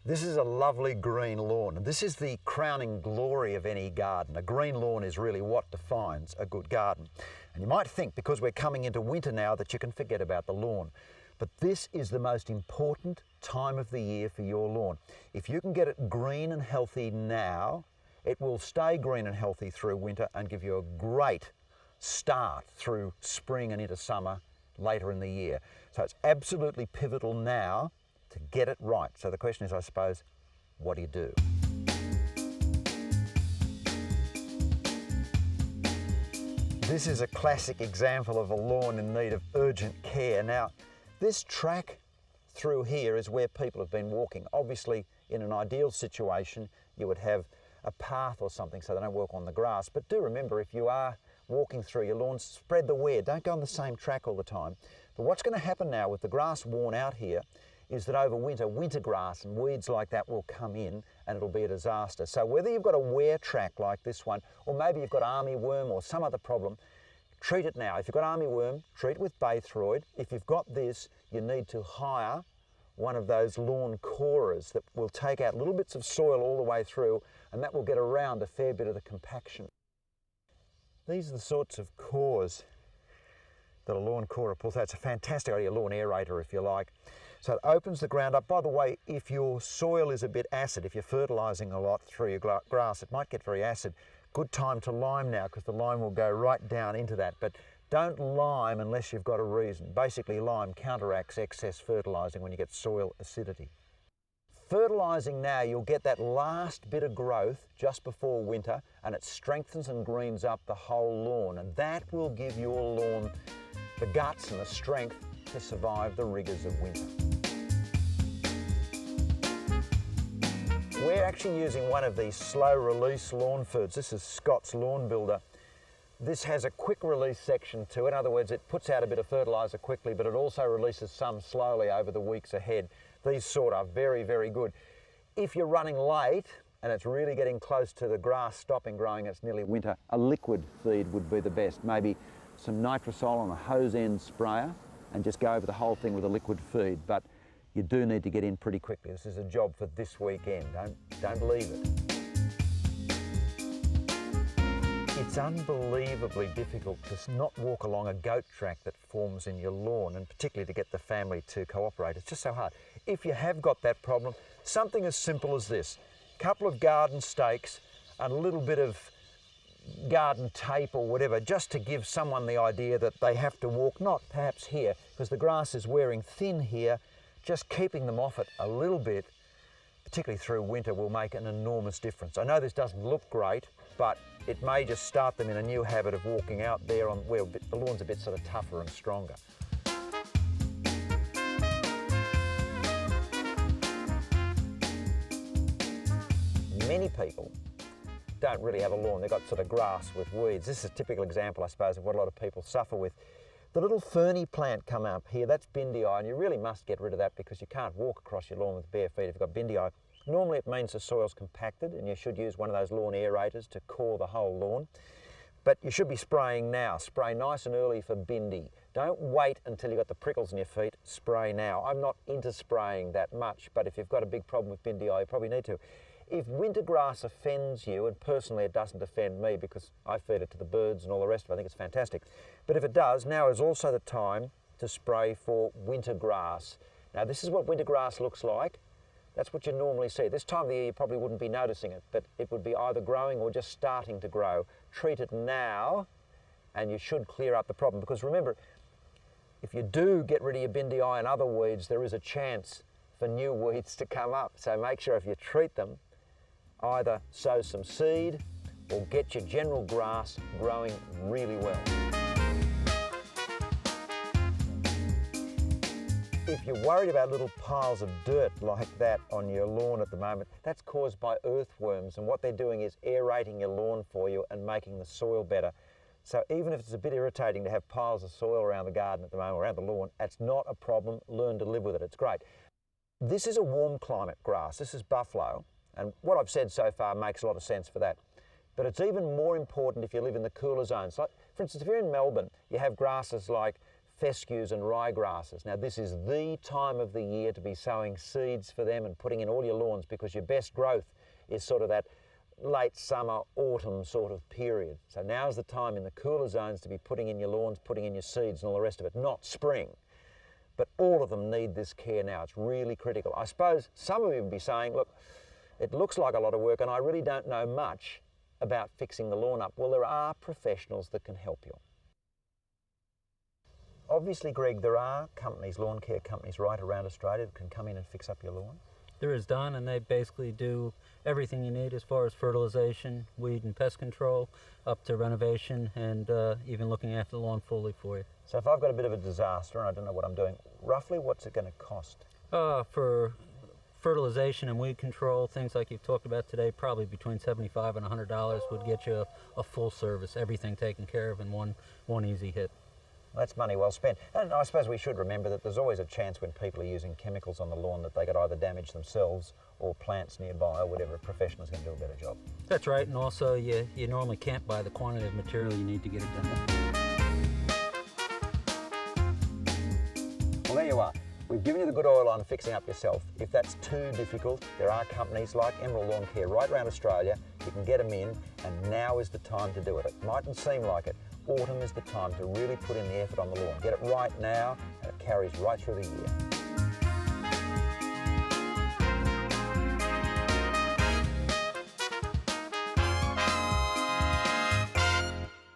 This is a lovely green lawn, and this is the crowning glory of any garden. A green lawn is really what defines a good garden. And you might think, because we're coming into winter now, that you can forget about the lawn. But this is the most important time of the year for your lawn. If you can get it green and healthy now, it will stay green and healthy through winter and give you a great start through spring and into summer later in the year. So it's absolutely pivotal now to get it right. So the question is, I suppose, what do you do? This is a classic example of a lawn in need of urgent care. Now, this track through here is where people have been walking. Obviously, in an ideal situation, you would have a path or something so they don't walk on the grass. But do remember, if you are walking through your lawn, spread the wear. Don't go on the same track all the time. But what's going to happen now with the grass worn out here is that over winter grass and weeds like that will come in and it'll be a disaster. So whether you've got a wear track like this one, or maybe you've got armyworm or some other problem, treat it now. If you've got armyworm, treat it with Baythroid. If you've got this, you need to hire one of those lawn corers that will take out little bits of soil all the way through, and that will get around a fair bit of the compaction. These are the sorts of cores that a lawn corer pulls out. It's a fantastic idea, a lawn aerator if you like. So it opens the ground up. By the way, if your soil is a bit acid, if you're fertilising a lot through your grass, it might get very acid. Good time to lime now, because the lime will go right down into that. But don't lime unless you've got a reason. Basically, lime counteracts excess fertilising when you get soil acidity. Fertilising now, you'll get that last bit of growth just before winter, and it strengthens and greens up the whole lawn, and that will give your lawn the guts and the strength to survive the rigours of winter. We're actually using one of these slow release lawn ferts. This is Scott's Lawn Builder. This has a quick release section to it. In other words, it puts out a bit of fertiliser quickly, but it also releases some slowly over the weeks ahead. These sort are very, very good. If you're running late and it's really getting close to the grass stopping growing, it's nearly winter, a liquid feed would be the best. Maybe some nitrosol on a hose end sprayer and just go over the whole thing with a liquid feed. But you do need to get in pretty quickly. This is a job for this weekend. Don't leave it. It's unbelievably difficult to not walk along a goat track that forms in your lawn, and particularly to get the family to cooperate. It's just so hard. If you have got that problem, something as simple as this, a couple of garden stakes and a little bit of garden tape or whatever, just to give someone the idea that they have to walk, not perhaps here, because the grass is wearing thin here, just keeping them off it a little bit, particularly through winter, will make an enormous difference. I know this doesn't look great, but it may just start them in a new habit of walking out there on where the lawn's a bit sort of tougher and stronger. Many people don't really have a lawn. They've got sort of grass with weeds. This is a typical example, I suppose, of what a lot of people suffer with. The little ferny plant come up here, that's bindii, and you really must get rid of that because you can't walk across your lawn with bare feet if you've got bindii. Normally it means the soil's compacted and you should use one of those lawn aerators to core the whole lawn. But you should be spraying now. Spray nice and early for bindi. Don't wait until you've got the prickles in your feet, spray now. I'm not into spraying that much, but if you've got a big problem with bindii, you probably need to. If winter grass offends you, and personally it doesn't offend me because I feed it to the birds and all the rest of it, I think it's fantastic. But if it does, now is also the time to spray for winter grass. Now this is what winter grass looks like. That's what you normally see. This time of the year you probably wouldn't be noticing it, but it would be either growing or just starting to grow. Treat it now and you should clear up the problem, because remember, if you do get rid of your bindii and other weeds, there is a chance for new weeds to come up. So make sure if you treat them, either sow some seed or get your general grass growing really well. If you're worried about little piles of dirt like that on your lawn at the moment, that's caused by earthworms, and what they're doing is aerating your lawn for you and making the soil better. So even if it's a bit irritating to have piles of soil around the garden at the moment, or around the lawn, that's not a problem. Learn to live with it, it's great. This is a warm climate grass, this is buffalo. And what I've said so far makes a lot of sense for that. But it's even more important if you live in the cooler zones. Like, for instance, if you're in Melbourne, you have grasses like fescues and ryegrasses. Now this is the time of the year to be sowing seeds for them and putting in all your lawns, because your best growth is sort of that late summer, autumn sort of period. So now's the time in the cooler zones to be putting in your lawns, putting in your seeds and all the rest of it, not spring. But all of them need this care now. It's really critical. I suppose some of you would be saying, look, it looks like a lot of work and I really don't know much about fixing the lawn up. Well, there are professionals that can help you. Obviously, Greg, there are companies, lawn care companies right around Australia that can come in and fix up your lawn. There is, Don, and they basically do everything you need as far as fertilization, weed and pest control, up to renovation, and even looking after the lawn fully for you. So if I've got a bit of a disaster and I don't know what I'm doing, roughly what's it going to cost? For fertilization and weed control, things like you've talked about today, probably between $75 and $100 would get you a full service, everything taken care of in one easy hit. That's money well spent. And I suppose we should remember that there's always a chance when people are using chemicals on the lawn that they could either damage themselves or plants nearby or whatever. A professional's going to do a better job. That's right, and also you normally can't buy the quantity of material you need to get it done. Well, there you are. We've given you the good oil on fixing up yourself. If that's too difficult, there are companies like Emerald Lawn Care right around Australia. You can get them in, and now is the time to do it. It mightn't seem like it. Autumn is the time to really put in the effort on the lawn. Get it right now, and it carries right through the year.